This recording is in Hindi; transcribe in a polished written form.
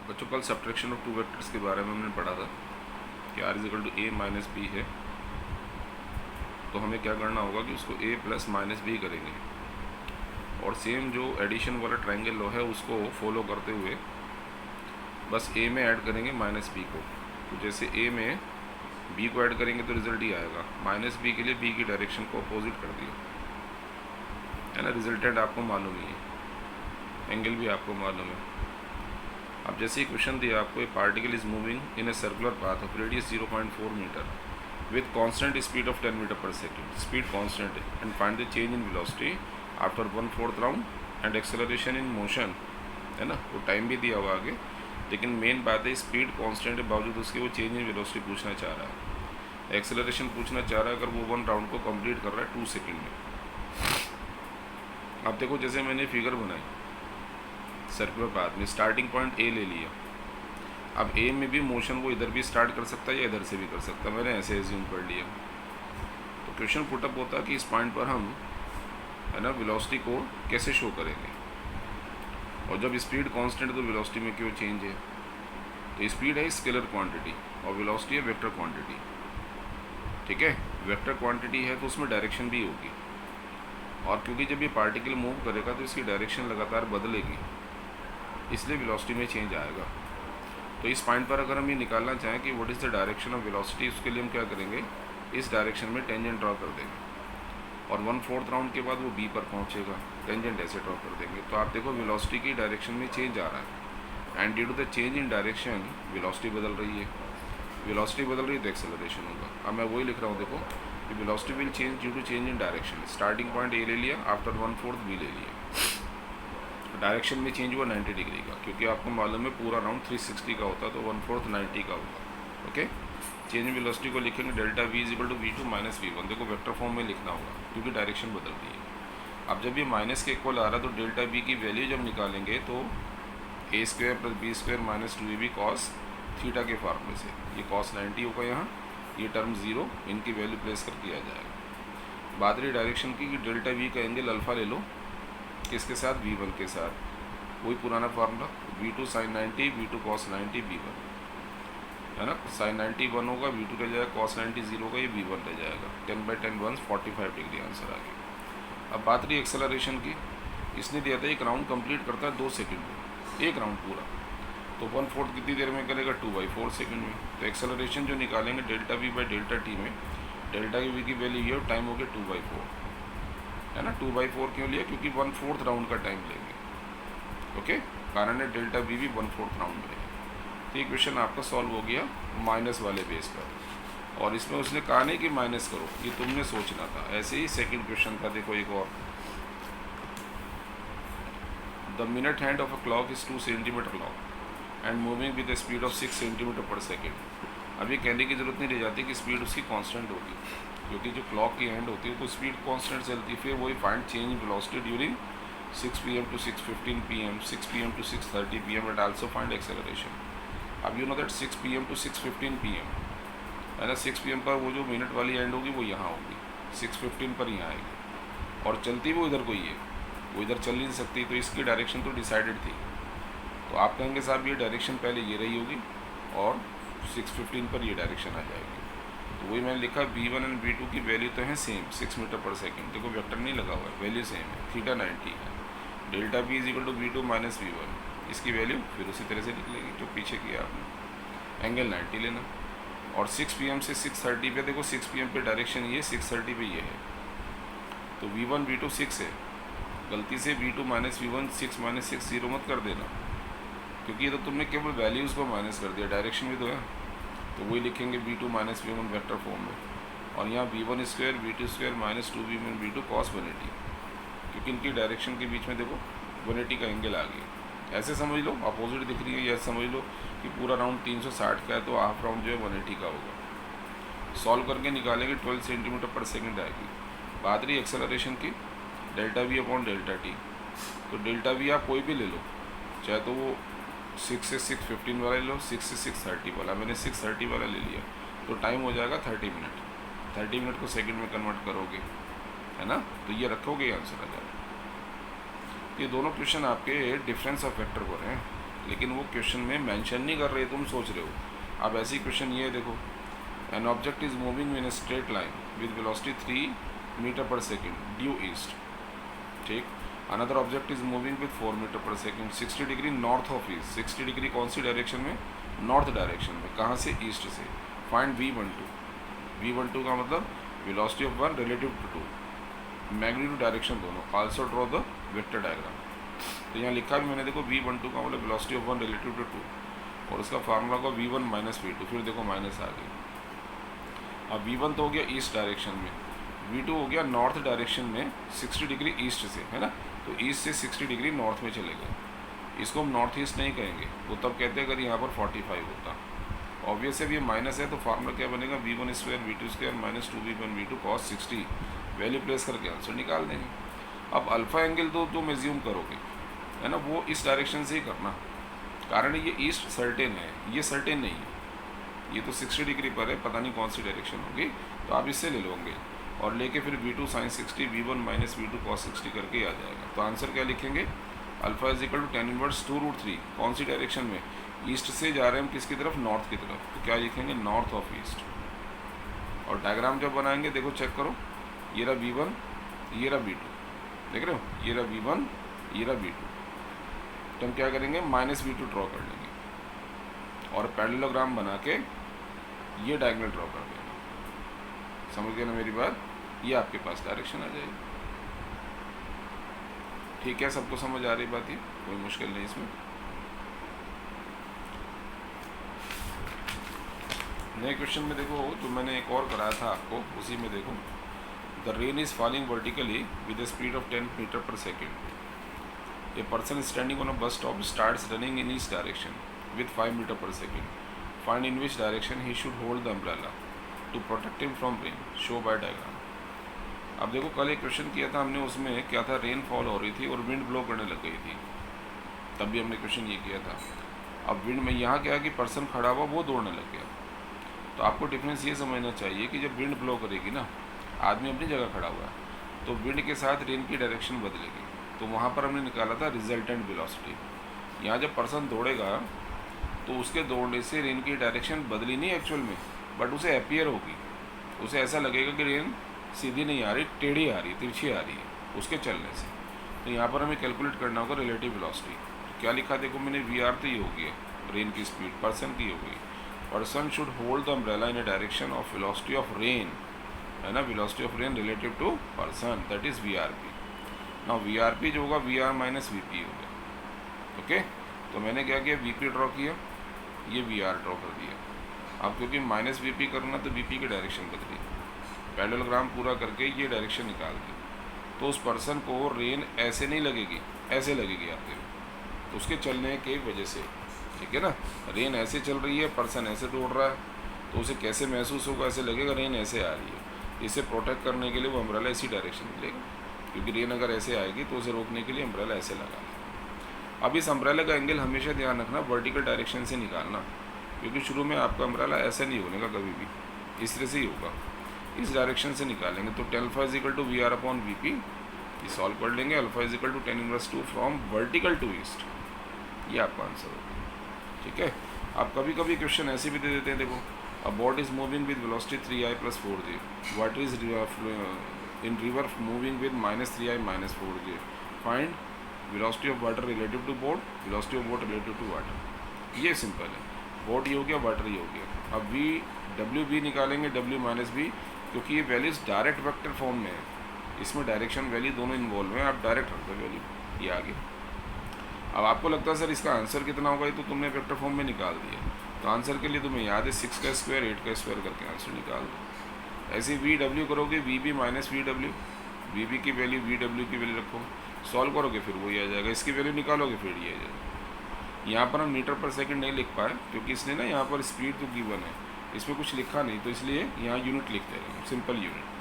बच्चों कल सब्ट्रैक्शन ऑफ टू वेक्टर्स के बारे में हमने पढ़ा था कि r is equal to a minus B है, तो हमें क्या करना होगा कि उसको a प्लस माइनस बी करेंगे और सेम जो एडिशन वाला ट्रायंगल लॉ है उसको फॉलो करते हुए बस a में ऐड करेंगे माइनस बी को। तो जैसे a में b को ऐड करेंगे तो रिजल्ट ही आएगा, माइनस बी के लिए b की डायरेक्शन को अपोजिट कर दिया है ना। रिजल्टेंट आपको मालूम ही है, एंगल भी आपको मालूम है। अब जैसे ही क्वेश्चन दिया आपको, a particle is moving in a circular path of radius 0.4 metre with constant speed of 10 metre per second, speed constant है, and find the change in velocity after 1/4 round and acceleration in motion, है ना। वो टाइम भी दिया हुआ आगे, लेकिन मेन बात है स्पीड कांस्टेंट के बावजूद उसके वो चेंज इन वेलोसिटी पूछना चाह रहा है, एक्सेलरेशन पूछना चाह रहा है अगर वो 1 राउंड को कंप्लीट कर रहा है 2 सेकेंड में। अब देखो जैसे मैंने फिगर बनाई सर्कुलर पाथ में, स्टार्टिंग पॉइंट ए ले लिया। अब ए में भी मोशन वो इधर भी स्टार्ट कर सकता है या इधर से भी कर सकता है, मैंने ऐसे एज्यूम कर लिया। तो क्वेश्चन पुटअप होता है कि इस पॉइंट पर हम, है ना, वेलोसिटी को कैसे शो करेंगे, और जब स्पीड कांस्टेंट तो वेलोसिटी में क्यों चेंज है। तो स्पीड है स्केलर क्वांटिटी और वेलोसिटी है वेक्टर क्वांटिटी, ठीक है। वेक्टर क्वांटिटी है तो उसमें डायरेक्शन भी होगी, और क्योंकि जब ये पार्टिकल मूव करेगा तो इसकी डायरेक्शन लगातार बदलेगी, इसलिए वेलोसिटी में चेंज आएगा। तो इस पॉइंट पर अगर हम ये निकालना चाहें कि what is the direction of velocity, उसके लिए हम क्या करेंगे, इस डायरेक्शन में टेंजेंट ड्रॉ कर देंगे और 1/4 राउंड के बाद वो बी पर पहुंचेगा, टेंजेंट ऐसे ड्रॉ कर देंगे। तो आप देखो वेलोसिटी की डायरेक्शन में चेंज आ रहा है, and due to the change in direction velocity बदल रही है। वेलोसिटी बदल रही है तो एक्सेलरेशन होगा। अब मैं वही लिख रहा हूँ, देखो कि velocity will change due to change in direction. Starting point A ले लिया, आफ्टर 1/4 बी ले लिया, डायरेक्शन में चेंज हुआ 90 डिग्री का, क्योंकि आपको मालूम है पूरा राउंड 360 का होता है, तो 1/4 90 का होगा। ओके, चेंज इन वेलोसिटी को लिखेंगे delta v is equal to v2 minus v1। देखो वेक्टर फॉर्म में लिखना होगा क्योंकि डायरेक्शन बदल रही है। अब जब ये माइनस के इक्वल आ रहा है तो डेल्टा v की वैल्यू जब निकालेंगे तो a square plus B square minus 2ab cos theta के फार्मूले से, ये कॉस 90 होगा यहाँ, ये टर्म 0, इनकी वैल्यू प्लेस करके आ जाएगा। बात रही डायरेक्शन की कि डेल्टा v का एंगल अल्फ़ा ले लो, किसके साथ, v1 के साथ, वही पुराना formula, v2 sin 90 v2 cos 90 v1, है ना। sin 90 1 होगा, v2 रह जाएगा, cos 90 0 होगा, ये v1 रह जाएगा। 10/10 1 45 डिग्री आंसर आ गया। अब बात रही एक्सेलरेशन की, इसने दिया था एक राउंड कंप्लीट करता है 2 सेकंड में, एक राउंड पूरा, तो 1/4 कितनी देर में करेगा, 2/4 सेकंड में। तो एक्सेलरेशन जो निकालेंगे delta v by delta T में, डेल्टा v की वैल्यू ये टाइम हो गया 2/4, है ना। 2/4 क्यों लिया, क्योंकि 1/4 राउंड का टाइम लेंगे। ओके, कारण है डेल्टा v भी 1/4 राउंड में है। तो ये क्वेश्चन आपका सॉल्व हो गया माइनस वाले बेस पर, और इसमें उसने कहा नहीं कि माइनस करो, ये तुमने सोचना था। ऐसे ही सेकंड क्वेश्चन था, देखो एक और, the minute hand of a clock is 2 centimetre long and moving with the speed of 6 centimetre पर सेकेंड। अब ये कहने की जरूरत नहीं रह जाती कि स्पीड उसकी कांस्टेंट होगी, क्योंकि जो क्लॉक की हैंड होती है तो स्पीड कांस्टेंट चलती है। फिर वही find change in velocity during 6 PM to 6:15 PM, 6 PM to 6:30 PM, and also find acceleration. अब you know that 6 PM to 6:15 PM, है ना। 6 PM पर वो जो मिनट वाली एंड होगी वो यहाँ होगी, 6:15 पर यहाँ आएगी, और चलती वो इधर को ही है, वो इधर चल नहीं सकती, तो इसकी डायरेक्शन तो डिसाइडेड थी। तो आप कहेंगे साहब ये डायरेक्शन पहले ये रही होगी और 6:15 पर ये डायरेक्शन आ जाएगी। तो वही मैंने लिखा v1 एंड v2 की वैल्यू तो है सेम, 6 मीटर पर सेकेंड, देखो वेक्टर नहीं लगा हुआ है, वैल्यू सेम है, थीटा 90 है। Delta v is equal to v2 minus v1, इसकी वैल्यू फिर उसी तरह से निकलेगी जो पीछे किया आपने, एंगल 90 लेना। और 6 PM से 6:30 पे, देखो 6 PM पे डायरेक्शन ये, 6:30 पे ये है, तो v1 v2 6 है, गलती से v2 माइनस v1 6 माइनस 6 0 मत कर देना, क्योंकि ये तो तुमने केवल वैल्यूज़ को माइनस कर दिया, डायरेक्शन भी तो है। तो वही लिखेंगे v2 minus v1 vector form में, और यहाँ v1 square v2 square minus 2v1 v2 cos 180, क्योंकि इनकी डायरेक्शन के बीच में देखो 180 का एंगल आ गया। ऐसे समझ लो अपोजिट दिख रही है, या समझ लो कि पूरा राउंड 360 का है तो हाफ राउंड जो है 180 का होगा। सॉल्व करके निकालेंगे 12 सेंटीमीटर पर सेकेंड आएगी। बात रही एक्सेलरेशन की, delta v upon delta T, तो डेल्टा v आप कोई भी ले लो, चाहे तो वो 6 से 6:15 वाला ले लो, 6 से 6:30 वाला, मैंने 6:30 वाला ले लिया, तो टाइम हो जाएगा 30 मिनट। 30 मिनट को सेकंड में कन्वर्ट करोगे, है ना, तो ये रखोगे आंसर आ जाएगा। ये दोनों क्वेश्चन आपके डिफरेंस ऑफ वेक्टर पर हैं, लेकिन वो क्वेश्चन में मेंशन नहीं कर रहे, तुम सोच रहे हो। अब ऐसी क्वेश्चन ये देखो, an object is moving in a straight line with velocity 3 meter per second due east, ठीक। Another object is moving with 4 meter per second 60 degree north of east. 60 degree कौन सी डायरेक्शन में? नॉर्थ डायरेक्शन में। कहाँ से? ईस्ट से। Find V12। V12 का मतलब velocity of one relative to 2, magnitude direction दोनों। Also draw the vector diagram. तो यहाँ लिखा भी मैंने, देखो V12 का मतलब velocity of one relative to 2, और उसका फार्मूला का V1 माइनस V2, फिर देखो माइनस आ गई। अब V1 तो हो गया ईस्ट डायरेक्शन में, V2 हो गया नॉर्थ डायरेक्शन में 60 डिग्री ईस्ट से, है ना। तो ईस्ट से 60 डिग्री नॉर्थ में चले गए। इसको हम नॉर्थ ईस्ट नहीं कहेंगे, वो तब कहते हैं अगर यहाँ पर 45 होता। ऑब्वियस है ये माइनस है, तो फार्मूला क्या बनेगा? V1 square V2 square minus 2V1 V2 cos 60। Value place करके आंसर निकाल देंगे। अब अल्फ़ा एंगल तो तुम एज्यूम करोगे, है ना, वो इस डायरेक्शन से ही करना, कारण ये ईस्ट सर्टेन है, ये सर्टेन नहीं है। ये तो 60 डिग्री पर है, पता नहीं कौन सी डायरेक्शन होगी, तो आप इससे ले लोगे और लेके फिर V2 sin 60 V1 minus V2 cos 60 करके आ जाएगा। तो आंसर क्या लिखेंगे? Alpha is equal to tan inverse 2√3। कौन सी डायरेक्शन में? ईस्ट से जा रहे हैं हम किसकी तरफ? नॉर्थ की तरफ। तो क्या लिखेंगे? North of east. और डायग्राम जब बनाएंगे देखो चेक करो, ये रहा V1, ये रहा V2, देख रहे हो, ये रहा V1, ये रहा V2। तो हम क्या करेंगे? माइनस V2 ड्रॉ कर लेंगे और पैरेललोग्राम बना के ये डायगोनल ड्रॉ कर देंगे। समझ गए ना मेरी बात? ये आपके पास डायरेक्शन आ जाएगी। ठीक है, सबको समझ आ रही बात? ये कोई मुश्किल नहीं इसमें। नए क्वेश्चन में देखो, जो मैंने एक और कराया था आपको, उसी में देखो, the rain is falling vertically with a speed of 10 metre per second. A person standing on a bus stop starts running in east direction with 5 meter per second. Find in which direction he should hold the umbrella to protect him from rain, show by diagram. अब देखो, कल एक क्वेश्चन किया था हमने, उसमें क्या था? रेन फॉल हो रही थी और विंड ब्लो करने लग गई थी, तब भी हमने क्वेश्चन ये किया था। अब विंड में यहाँ क्या है कि पर्सन खड़ा हुआ, वो दौड़ने लग गया। तो आपको डिफरेंस ये समझना चाहिए कि जब विंड ब्लो करेगी ना, आदमी अपनी जगह खड़ा हुआ है, तो विंड के साथ रेन की डायरेक्शन बदलेगी। तो वहाँ पर हमने निकाला था रिजल्टेंट वेलोसिटी। यहाँ जब पर्सन दौड़ेगा तो उसके दौड़ने से रेन की डायरेक्शन बदली नहीं एक्चुअल में, बट उसे अपीयर होगी, उसे ऐसा लगेगा कि रेन सीधी नहीं आ रही, टेढ़ी आ रही, तिरछी आ रही है उसके चलने से। तो यहाँ पर हमें कैलकुलेट करना होगा रिलेटिव वेलोसिटी। क्या लिखा देखो मैंने? VR तो ये हो गया रेन की स्पीड, पर्सन की हो गई। Person should hold the umbrella in a direction of velocity of rain, है ना, velocity of rain relative to person, that is VRP। Now VRP जो होगा VR माइनस VP हो गया। ओके, तो मैंने क्या किया? VP ड्रॉ किया, ये VR ड्रॉ कर दिया। अब क्योंकि माइनस VP करना तो VP की डायरेक्शन बदली, पैरेललोग्राम पूरा करके ये डायरेक्शन निकाल दी। तो उस पर्सन को रेन ऐसे नहीं लगेगी, ऐसे लगेगी आते हुए, तो उसके चलने के वजह से, ठीक है ना। रेन ऐसे चल रही है, पर्सन ऐसे दौड़ रहा है, तो उसे कैसे महसूस होगा? ऐसे लगेगा रेन ऐसे आ रही है। इसे प्रोटेक्ट करने के लिए वो अम्ब्रेला इसी डायरेक्शन में लेगा, क्योंकि रेन अगर ऐसे आएगी तो उसे रोकने के लिए अम्ब्रेला ऐसे लगा। अब इस अम्ब्रेला का एंगल हमेशा ध्यान रखना वर्टिकल डायरेक्शन से निकालना, क्योंकि शुरू में आपका अम्ब्रेला ऐसा नहीं होने का कभी भी, इस तरह से ही होगा, इस डायरेक्शन से निकालेंगे। तो tan alpha is equal to VR upon VP, ये सॉल्व कर लेंगे। Alpha is equal to tan inverse 2 from vertical to east, ये आपका आंसर होगा। ठीक है, आप कभी कभी क्वेश्चन ऐसे भी दे देते हैं, देखो, a boat is moving with velocity 3I + 4J, water is in river moving with -3I - 4J, find velocity of water relative to boat, velocity of boat relative to water. ये सिंपल है, बोट ये हो गया, वाटर ये हो गया। अब WB निकालेंगे, W - B, क्योंकि ये वैल्यूज डायरेक्ट वेक्टर फॉर्म में है, इसमें डायरेक्शन वैल्यू दोनों इन्वॉल्व हैं, आप डायरेक्ट रख दो वैल्यू, ये आगे। अब आपको लगता है सर इसका आंसर कितना होगा, ये तो तुमने वेक्टर फॉर्म में निकाल दिया, तो आंसर के लिए तुम्हें याद है 6 का स्क्वायर 8 का स्क्वायर करके आंसर निकाल दो। ऐसे VW करोगे, VB - VW, VB की वैल्यू VW की वैल्यू रखो, सॉल्व करोगे फिर वही आ जाएगा, इसकी वैल्यू निकालोगे फिर ये आ जाएगा। यहाँ पर हम मीटर पर सेकंड नहीं लिख पाए, क्योंकि इसने ना यहाँ पर स्पीड तो गिवन है, इसमें कुछ लिखा नहीं, तो इसलिए यहाँ यूनिट लिख दे रहे हैं, सिंपल यूनिट।